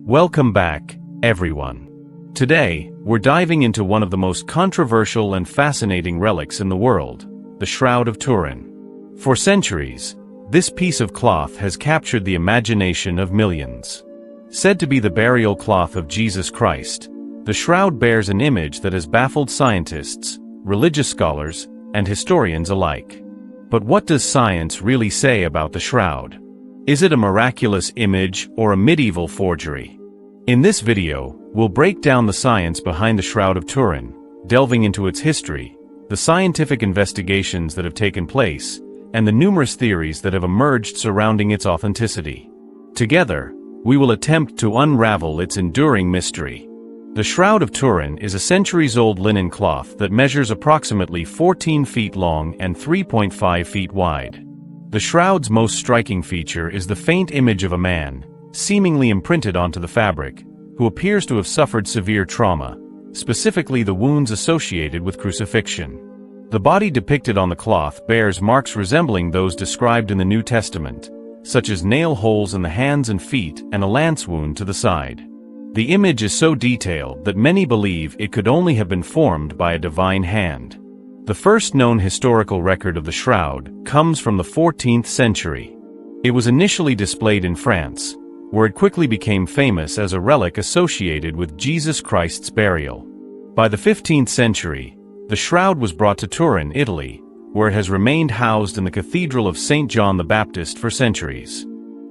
Welcome back, everyone. Today, we're diving into one of the most controversial and fascinating relics in the world, the Shroud of Turin. For centuries, this piece of cloth has captured the imagination of millions. Said to be the burial cloth of Jesus Christ, the shroud bears an image that has baffled scientists, religious scholars, and historians alike. But what does science really say about the shroud? Is it a miraculous image or a medieval forgery? In this video, we'll break down the science behind the Shroud of Turin, delving into its history, the scientific investigations that have taken place, and the numerous theories that have emerged surrounding its authenticity. Together, we will attempt to unravel its enduring mystery. The Shroud of Turin is a centuries-old linen cloth that measures approximately 14 feet long and 3.5 feet wide. The shroud's most striking feature is the faint image of a man, seemingly imprinted onto the fabric, who appears to have suffered severe trauma, specifically the wounds associated with crucifixion. The body depicted on the cloth bears marks resembling those described in the New Testament, such as nail holes in the hands and feet and a lance wound to the side. The image is so detailed that many believe it could only have been formed by a divine hand. The first known historical record of the shroud comes from the 14th century. It was initially displayed in France, where it quickly became famous as a relic associated with Jesus Christ's burial. By the 15th century, the shroud was brought to Turin, Italy, where it has remained housed in the Cathedral of St. John the Baptist for centuries.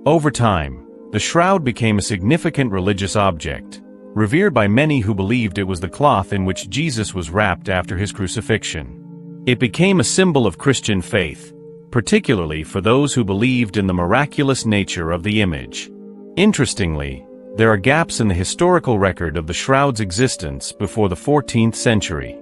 Over time, the shroud became a significant religious object, revered by many who believed it was the cloth in which Jesus was wrapped after his crucifixion. It became a symbol of Christian faith, particularly for those who believed in the miraculous nature of the image. Interestingly, there are gaps in the historical record of the shroud's existence before the 14th century.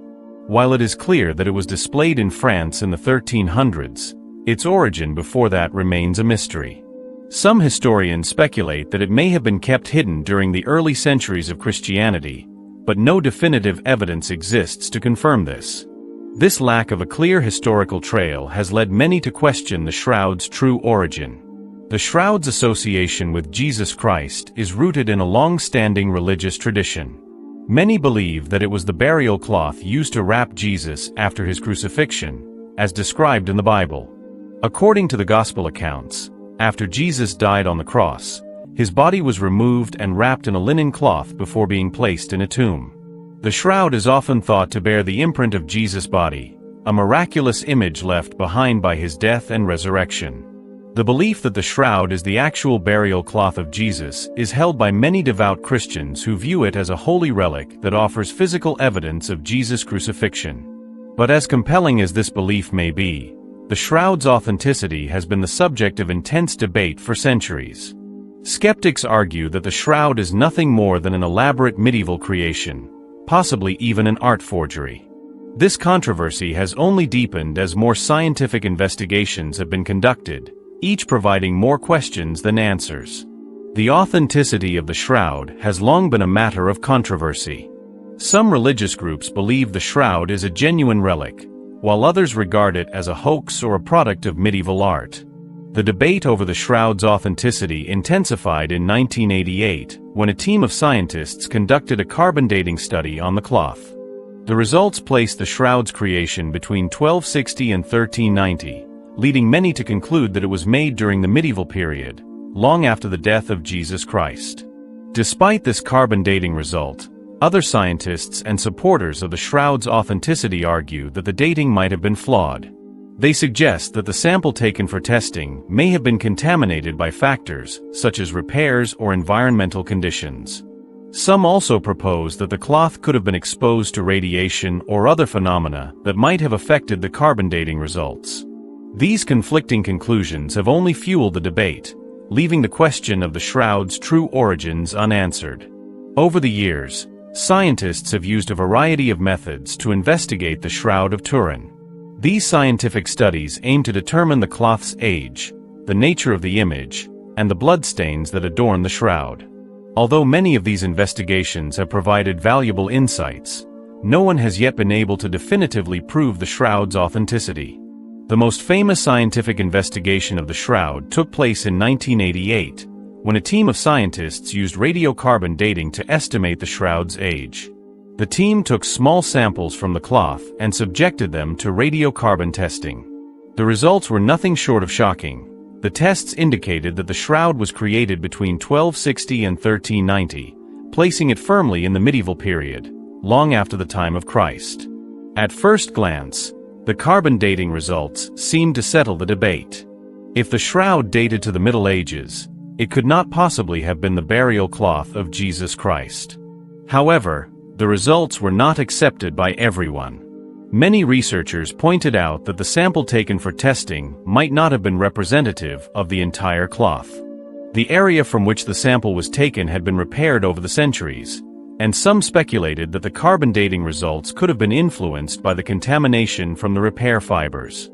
While it is clear that it was displayed in France in the 1300s, its origin before that remains a mystery. Some historians speculate that it may have been kept hidden during the early centuries of Christianity, but no definitive evidence exists to confirm this. This lack of a clear historical trail has led many to question the shroud's true origin. The shroud's association with Jesus Christ is rooted in a long-standing religious tradition. Many believe that it was the burial cloth used to wrap Jesus after his crucifixion, as described in the Bible. According to the Gospel accounts, after Jesus died on the cross, his body was removed and wrapped in a linen cloth before being placed in a tomb. The shroud is often thought to bear the imprint of Jesus' body, a miraculous image left behind by his death and resurrection. The belief that the shroud is the actual burial cloth of Jesus is held by many devout Christians who view it as a holy relic that offers physical evidence of Jesus' crucifixion. But as compelling as this belief may be, the shroud's authenticity has been the subject of intense debate for centuries. Skeptics argue that the shroud is nothing more than an elaborate medieval creation, possibly even an art forgery. This controversy has only deepened as more scientific investigations have been conducted, each providing more questions than answers. The authenticity of the shroud has long been a matter of controversy. Some religious groups believe the shroud is a genuine relic, while others regard it as a hoax or a product of medieval art. The debate over the shroud's authenticity intensified in 1988, when a team of scientists conducted a carbon dating study on the cloth. The results placed the shroud's creation between 1260 and 1390, leading many to conclude that it was made during the medieval period, long after the death of Jesus Christ. Despite this carbon dating result, other scientists and supporters of the shroud's authenticity argue that the dating might have been flawed. They suggest that the sample taken for testing may have been contaminated by factors such as repairs or environmental conditions. Some also propose that the cloth could have been exposed to radiation or other phenomena that might have affected the carbon dating results. These conflicting conclusions have only fueled the debate, leaving the question of the shroud's true origins unanswered. Over the years, scientists have used a variety of methods to investigate the Shroud of Turin. These scientific studies aim to determine the cloth's age, the nature of the image, and the bloodstains that adorn the shroud. Although many of these investigations have provided valuable insights, no one has yet been able to definitively prove the shroud's authenticity. The most famous scientific investigation of the shroud took place in 1988, when a team of scientists used radiocarbon dating to estimate the shroud's age. The team took small samples from the cloth and subjected them to radiocarbon testing. The results were nothing short of shocking. The tests indicated that the shroud was created between 1260 and 1390, placing it firmly in the medieval period, long after the time of Christ. At first glance, the carbon dating results seemed to settle the debate. If the shroud dated to the Middle Ages, it could not possibly have been the burial cloth of Jesus Christ. However, the results were not accepted by everyone. Many researchers pointed out that the sample taken for testing might not have been representative of the entire cloth. The area from which the sample was taken had been repaired over the centuries, and some speculated that the carbon dating results could have been influenced by the contamination from the repair fibers.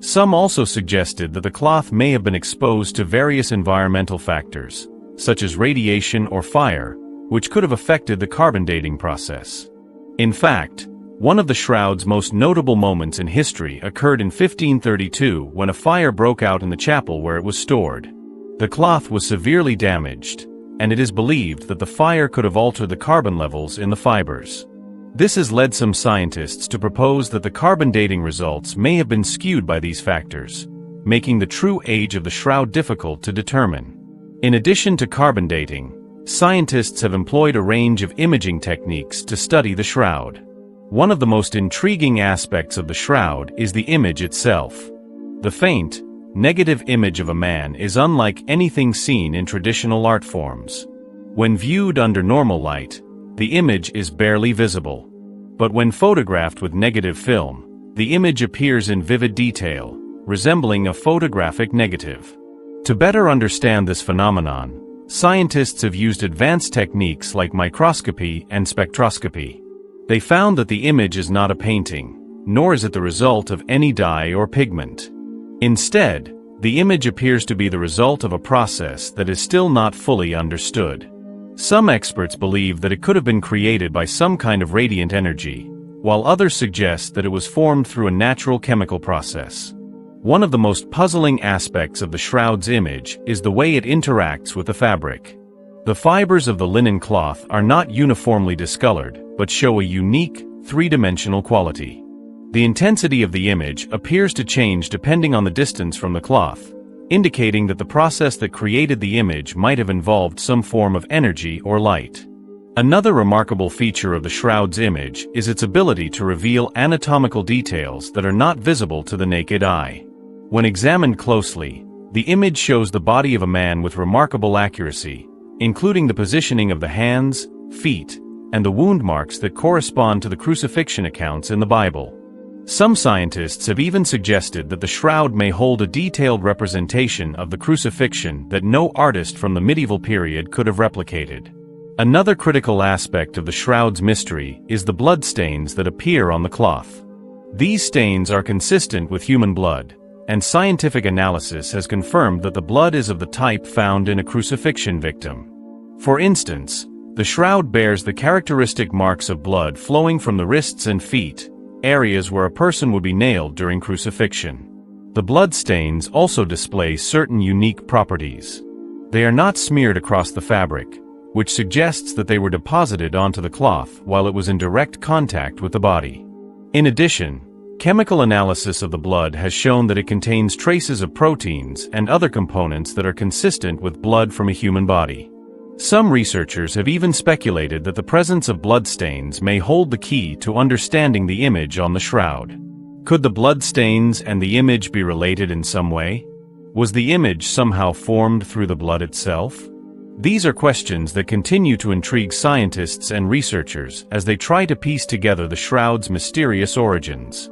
Some also suggested that the cloth may have been exposed to various environmental factors, such as radiation or fire, which could have affected the carbon dating process. In fact, one of the shroud's most notable moments in history occurred in 1532 when a fire broke out in the chapel where it was stored. The cloth was severely damaged, and it is believed that the fire could have altered the carbon levels in the fibers. This has led some scientists to propose that the carbon dating results may have been skewed by these factors, making the true age of the shroud difficult to determine. In addition to carbon dating, scientists have employed a range of imaging techniques to study the shroud. One of the most intriguing aspects of the shroud is the image itself. The faint, negative image of a man is unlike anything seen in traditional art forms. When viewed under normal light, the image is barely visible. But when photographed with negative film, the image appears in vivid detail, resembling a photographic negative. To better understand this phenomenon, scientists have used advanced techniques like microscopy and spectroscopy. They found that the image is not a painting, nor is it the result of any dye or pigment. Instead, the image appears to be the result of a process that is still not fully understood. Some experts believe that it could have been created by some kind of radiant energy, while others suggest that it was formed through a natural chemical process. One of the most puzzling aspects of the shroud's image is the way it interacts with the fabric. The fibers of the linen cloth are not uniformly discolored, but show a unique, three-dimensional quality. The intensity of the image appears to change depending on the distance from the cloth, indicating that the process that created the image might have involved some form of energy or light. Another remarkable feature of the shroud's image is its ability to reveal anatomical details that are not visible to the naked eye. When examined closely, the image shows the body of a man with remarkable accuracy, including the positioning of the hands, feet, and the wound marks that correspond to the crucifixion accounts in the Bible. Some scientists have even suggested that the shroud may hold a detailed representation of the crucifixion that no artist from the medieval period could have replicated. Another critical aspect of the shroud's mystery is the blood stains that appear on the cloth. These stains are consistent with human blood, and scientific analysis has confirmed that the blood is of the type found in a crucifixion victim. For instance, the shroud bears the characteristic marks of blood flowing from the wrists and feet, areas where a person would be nailed during crucifixion. The blood stains also display certain unique properties. They are not smeared across the fabric, which suggests that they were deposited onto the cloth while it was in direct contact with the body. In addition, chemical analysis of the blood has shown that it contains traces of proteins and other components that are consistent with blood from a human body. Some researchers have even speculated that the presence of bloodstains may hold the key to understanding the image on the shroud. Could the bloodstains and the image be related in some way? Was the image somehow formed through the blood itself? These are questions that continue to intrigue scientists and researchers as they try to piece together the shroud's mysterious origins.